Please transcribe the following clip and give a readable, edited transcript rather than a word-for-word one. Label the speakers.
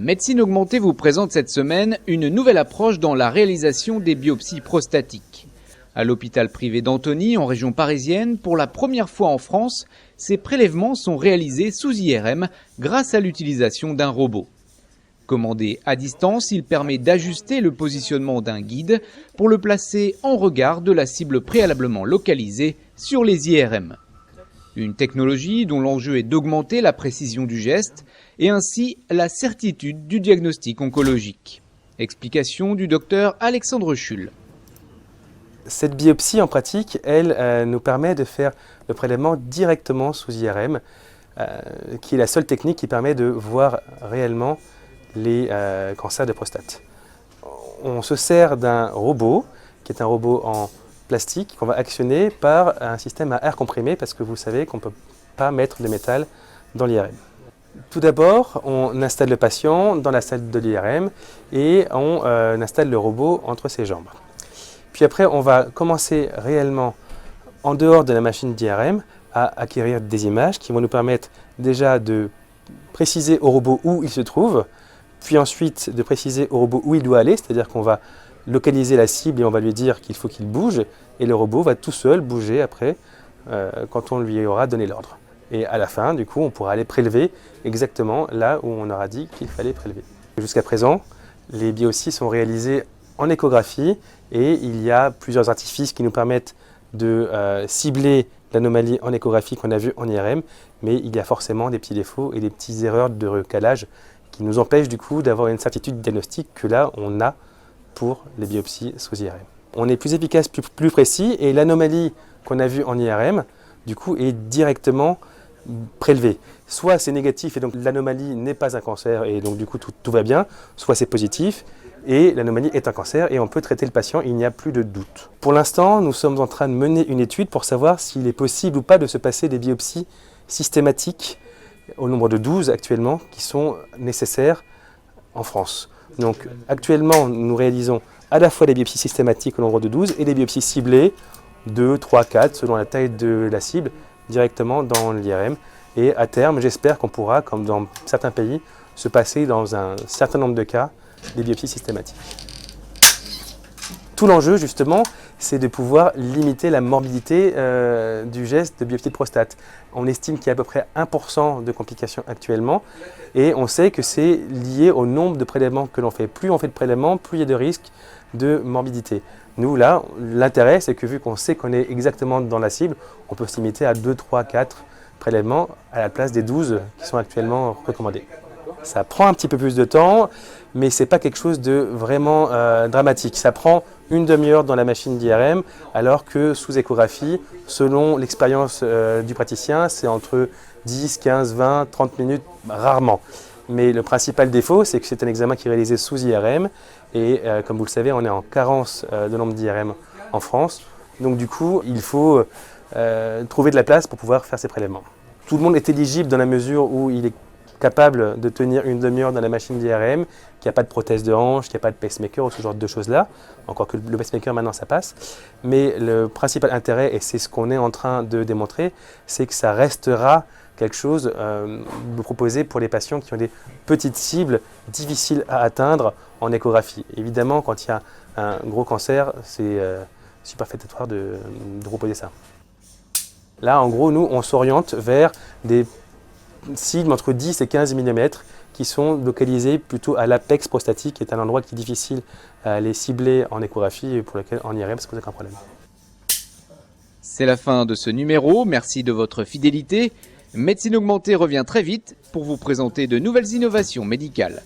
Speaker 1: Médecine Augmentée vous présente cette semaine une nouvelle approche dans la réalisation des biopsies prostatiques. À l'hôpital privé d'Antony, en région parisienne, pour la première fois en France, ces prélèvements sont réalisés sous IRM grâce à l'utilisation d'un robot. Commandé à distance, il permet d'ajuster le positionnement d'un guide pour le placer en regard de la cible préalablement localisée sur les IRM. Une technologie dont l'enjeu est d'augmenter la précision du geste et ainsi la certitude du diagnostic oncologique. Explication du docteur Alexandre Schul.
Speaker 2: Cette biopsie en pratique, elle nous permet de faire le prélèvement directement sous IRM, qui est la seule technique qui permet de voir réellement les cancers de prostate. On se sert d'un robot, qui est un robot en plastique, qu'on va actionner par un système à air comprimé, parce que vous savez qu'on ne peut pas mettre de métal dans l'IRM. Tout d'abord, on installe le patient dans la salle de l'IRM et on installe le robot entre ses jambes. Puis après, on va commencer réellement, en dehors de la machine d'IRM, à acquérir des images qui vont nous permettre déjà de préciser au robot où il se trouve, puis ensuite de préciser au robot où il doit aller, c'est-à-dire qu'on va localiser la cible et on va lui dire qu'il faut qu'il bouge, et le robot va tout seul bouger après, quand on lui aura donné l'ordre. Et à la fin, du coup, on pourra aller prélever exactement là où on aura dit qu'il fallait prélever. Jusqu'à présent, les biopsies sont réalisées en échographie et il y a plusieurs artifices qui nous permettent de cibler l'anomalie en échographie qu'on a vue en IRM, mais il y a forcément des petits défauts et des petites erreurs de recalage qui nous empêchent du coup d'avoir une certitude diagnostique que là on a pour les biopsies sous IRM. On est plus efficace, plus précis, et l'anomalie qu'on a vue en IRM du coup est directement prélevée. Soit c'est négatif et donc l'anomalie n'est pas un cancer et donc du coup tout va bien, soit c'est positif et l'anomalie est un cancer et on peut traiter le patient, il n'y a plus de doute. Pour l'instant, nous sommes en train de mener une étude pour savoir s'il est possible ou pas de se passer des biopsies systématiques au nombre de 12 actuellement qui sont nécessaires en France. Donc actuellement, nous réalisons à la fois des biopsies systématiques au nombre de 12 et des biopsies ciblées 2, 3, 4 selon la taille de la cible directement dans l'IRM. Et à terme, j'espère qu'on pourra, comme dans certains pays, se passer dans un certain nombre de cas des biopsies systématiques. Tout l'enjeu, justement, c'est de pouvoir limiter la morbidité du geste de biopsie de prostate. On estime qu'il y a à peu près 1% de complications actuellement et on sait que c'est lié au nombre de prélèvements que l'on fait. Plus on fait de prélèvements, plus il y a de risques de morbidité. Nous, là, l'intérêt, c'est que vu qu'on sait qu'on est exactement dans la cible, on peut se limiter à 2, 3, 4 prélèvements à la place des 12 qui sont actuellement recommandés. Ça prend un petit peu plus de temps, mais ce n'est pas quelque chose de vraiment dramatique. Ça prend une demi-heure dans la machine d'IRM, alors que sous échographie, selon l'expérience du praticien, c'est entre 10, 15, 20, 30 minutes, rarement. Mais le principal défaut, c'est que c'est un examen qui est réalisé sous IRM, et comme vous le savez, on est en carence de nombre d'IRM en France. Donc du coup, il faut trouver de la place pour pouvoir faire ces prélèvements. Tout le monde est éligible dans la mesure où il est capable de tenir une demi-heure dans la machine d'IRM, qu'il n'y a pas de prothèse de hanche, qu'il n'y a pas de pacemaker ou ce genre de choses-là, encore que le pacemaker maintenant ça passe. Mais le principal intérêt, et c'est ce qu'on est en train de démontrer, c'est que ça restera quelque chose de proposé pour les patients qui ont des petites cibles difficiles à atteindre en échographie. Évidemment, quand il y a un gros cancer, c'est superfétatoire de proposer ça. Là, en gros, nous, on s'oriente vers des cibles entre 10 et 15 mm qui sont localisées plutôt à l'apex prostatique, qui est un endroit qui est difficile à les cibler en échographie et pour lequel en IRM ça pose aucun problème.
Speaker 1: C'est la fin de ce numéro, merci de votre fidélité. Médecine Augmentée revient très vite pour vous présenter de nouvelles innovations médicales.